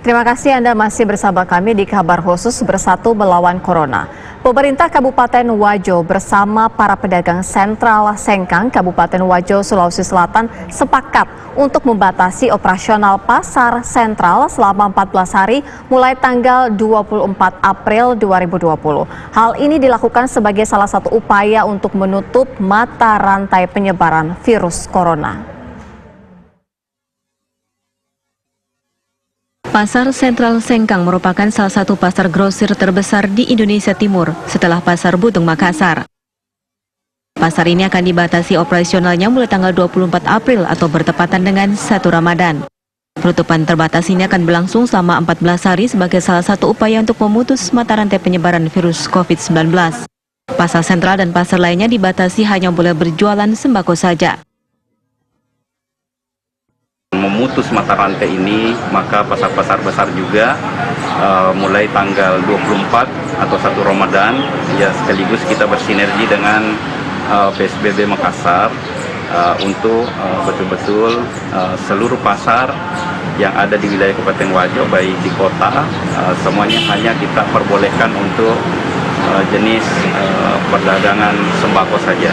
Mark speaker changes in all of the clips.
Speaker 1: Terima kasih Anda masih bersama kami di kabar khusus Bersatu Melawan Corona. Pemerintah Kabupaten Wajo bersama para pedagang sentral Sengkang, Kabupaten Wajo, Sulawesi Selatan sepakat untuk membatasi operasional pasar sentral selama 14 hari mulai tanggal 24 April 2020. Hal ini dilakukan sebagai salah satu upaya untuk menutup mata rantai penyebaran virus corona.
Speaker 2: Pasar Sentral Sengkang merupakan salah satu pasar grosir terbesar di Indonesia Timur setelah Pasar Butung Makassar. Pasar ini akan dibatasi operasionalnya mulai tanggal 24 April atau bertepatan dengan 1 Ramadan. Penutupan terbatas ini akan berlangsung selama 14 hari sebagai salah satu upaya untuk memutus mata rantai penyebaran virus COVID-19. Pasar sentral dan pasar lainnya dibatasi hanya boleh berjualan sembako saja.
Speaker 3: Memutus mata rantai ini, maka pasar-pasar besar juga mulai tanggal 24 atau 1 Ramadan, ya sekaligus kita bersinergi dengan PSBB Makassar untuk betul-betul seluruh pasar yang ada di wilayah Kabupaten Wajo, baik di kota, semuanya hanya kita perbolehkan untuk jenis perdagangan sembako saja.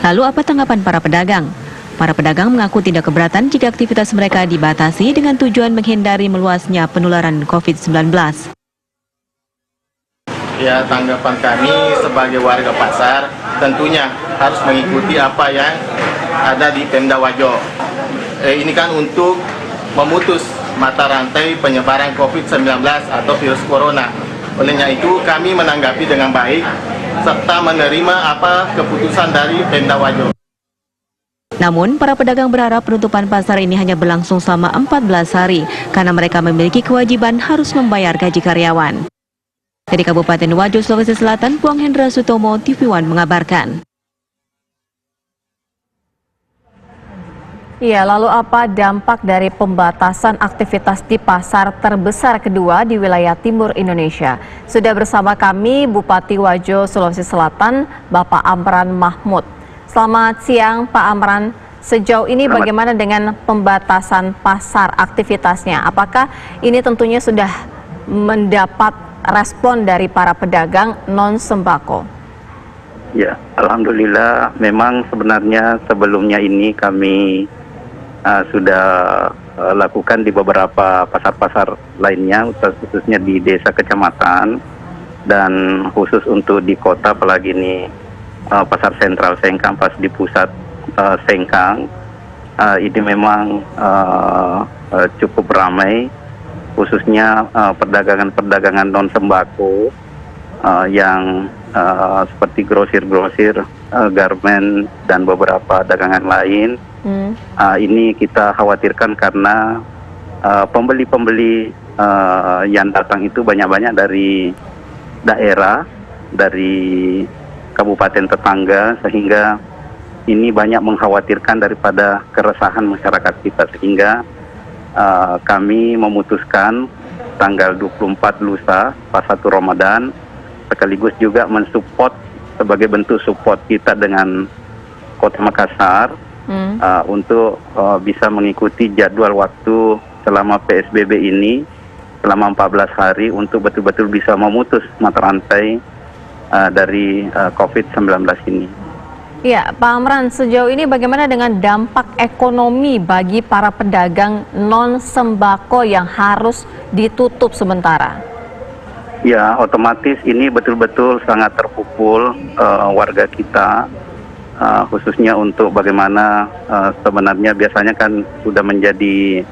Speaker 2: Lalu apa tanggapan para pedagang? Para pedagang mengaku tidak keberatan jika aktivitas mereka dibatasi dengan tujuan menghindari meluasnya penularan COVID-19.
Speaker 4: Ya, tanggapan kami sebagai warga pasar tentunya harus mengikuti apa yang ada di Pemda Wajo. Ini kan untuk memutus mata rantai penyebaran COVID-19 atau virus corona. Olehnya itu kami menanggapi dengan baik serta menerima apa keputusan dari Pemda Wajo.
Speaker 2: Namun, para pedagang berharap penutupan pasar ini hanya berlangsung selama 14 hari karena mereka memiliki kewajiban harus membayar gaji karyawan. Dari Kabupaten Wajo, Sulawesi Selatan, Puang Hendra Sutomo, TV One mengabarkan.
Speaker 1: Ya, lalu apa dampak dari pembatasan aktivitas di pasar terbesar kedua di wilayah timur Indonesia? Sudah bersama kami Bupati Wajo, Sulawesi Selatan, Bapak Amran Mahmud. Selamat siang Pak Amran, sejauh ini bagaimana dengan pembatasan pasar aktivitasnya? Apakah ini tentunya sudah mendapat respon dari para pedagang non-sembako?
Speaker 3: Ya, alhamdulillah memang sebenarnya sebelumnya ini kami sudah lakukan di beberapa pasar-pasar lainnya, khususnya di desa kecamatan dan khusus untuk di kota, apalagi ini pasar sentral Sengkang pas di pusat Sengkang ini memang cukup ramai, khususnya perdagangan non sembako yang seperti grosir-grosir, garmen dan beberapa dagangan lain. Ini kita khawatirkan karena pembeli-pembeli yang datang itu banyak-banyak dari daerah, dari kabupaten tetangga, sehingga ini banyak mengkhawatirkan daripada keresahan masyarakat kita, sehingga kami memutuskan tanggal 24 lusa pas 1 Ramadan sekaligus juga mensupport sebagai bentuk support kita dengan Kota Makassar untuk bisa mengikuti jadwal waktu selama PSBB ini selama 14 hari untuk betul-betul bisa memutus mata rantai dari COVID-19 ini.
Speaker 1: Ya, Pak Amran, sejauh ini bagaimana dengan dampak ekonomi bagi para pedagang non-sembako yang harus ditutup sementara?
Speaker 3: Ya, otomatis ini betul-betul sangat terpukul warga kita, khususnya untuk bagaimana sebenarnya biasanya kan sudah menjadi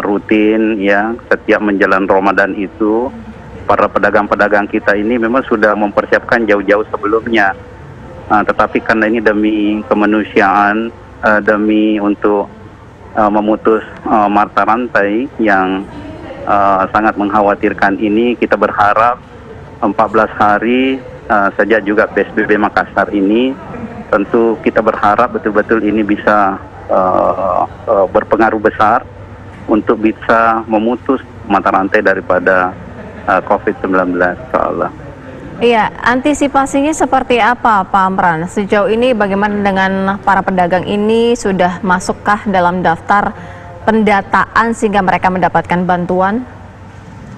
Speaker 3: rutin ya, setiap menjelang Ramadan itu para pedagang-pedagang kita ini memang sudah mempersiapkan jauh-jauh sebelumnya. Tetapi karena ini demi kemanusiaan, demi untuk memutus mata rantai yang sangat mengkhawatirkan ini, kita berharap 14 hari sejak juga PSBB Makassar ini, tentu kita berharap betul-betul ini bisa berpengaruh besar untuk bisa memutus mata rantai daripada COVID-19, insyaallah.
Speaker 1: Iya, antisipasinya seperti apa Pak Amran? Sejauh ini bagaimana dengan para pedagang ini, sudah masukkah dalam daftar pendataan sehingga mereka mendapatkan bantuan?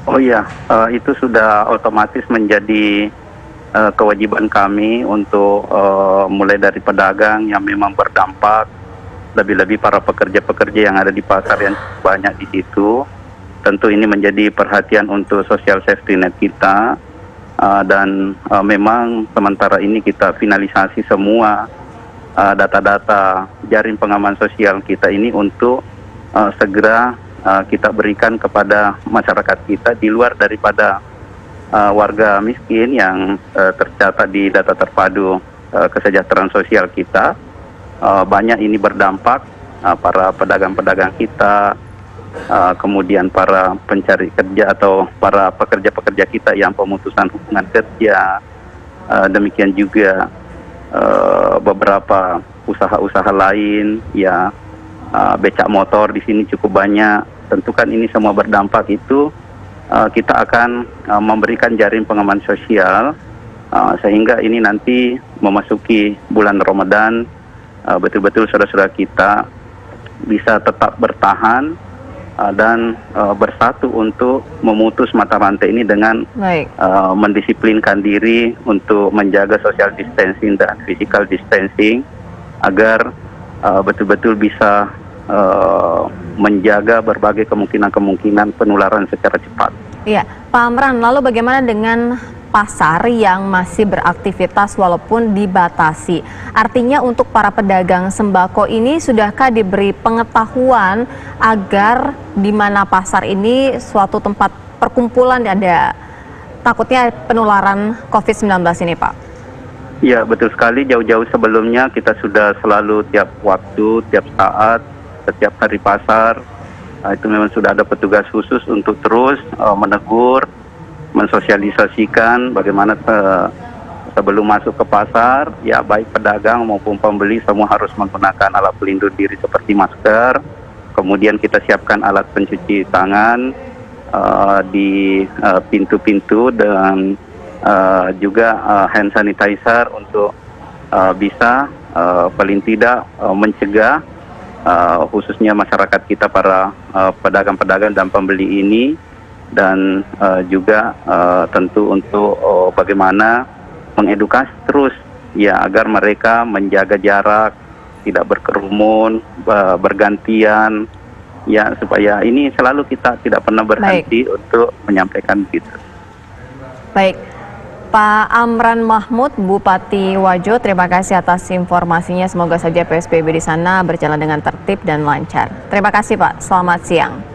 Speaker 3: Oh iya, itu sudah otomatis menjadi kewajiban kami untuk mulai dari pedagang yang memang berdampak, lebih-lebih para pekerja-pekerja yang ada di pasar yang banyak di situ. Tentu ini menjadi perhatian untuk social safety net kita, dan memang sementara ini kita finalisasi semua data-data jaring pengaman sosial kita ini untuk segera kita berikan kepada masyarakat kita di luar daripada warga miskin yang tercatat di data terpadu kesejahteraan sosial kita. Banyak ini berdampak para pedagang-pedagang kita, kemudian para pencari kerja atau para pekerja-pekerja kita yang pemutusan hubungan kerja, demikian juga beberapa usaha-usaha lain, ya becak motor di sini cukup banyak. Tentu kan ini semua berdampak itu kita akan memberikan jaring pengaman sosial sehingga ini nanti memasuki bulan Ramadan betul-betul saudara-saudara kita bisa tetap bertahan dan bersatu untuk memutus mata rantai ini dengan mendisiplinkan diri untuk menjaga social distancing dan physical distancing agar betul-betul bisa menjaga berbagai kemungkinan-kemungkinan penularan secara cepat.
Speaker 1: Iya, Pak Amran, lalu bagaimana dengan pasar yang masih beraktivitas walaupun dibatasi? Artinya untuk para pedagang sembako ini sudahkah diberi pengetahuan agar di mana pasar ini suatu tempat perkumpulan ada takutnya penularan COVID-19 ini, Pak?
Speaker 3: Ya, betul sekali. Jauh-jauh sebelumnya kita sudah selalu tiap waktu, tiap saat, setiap hari pasar, itu memang sudah ada petugas khusus untuk terus menegur, mensosialisasikan bagaimana sebelum masuk ke pasar, ya baik pedagang maupun pembeli semua harus menggunakan alat pelindung diri seperti masker. Kemudian kita siapkan alat pencuci tangan di pintu-pintu dan juga hand sanitizer untuk bisa paling tidak mencegah khususnya masyarakat kita para pedagang-pedagang dan pembeli ini, dan juga tentu untuk bagaimana mengedukasi terus ya agar mereka menjaga jarak, tidak berkerumun, bergantian ya, supaya ini selalu kita tidak pernah berhenti untuk menyampaikan gitu.
Speaker 1: Baik, Pak Amran Mahmud, Bupati Wajo, terima kasih atas informasinya. Semoga saja PSBB di sana berjalan dengan tertib dan lancar. Terima kasih Pak, selamat siang.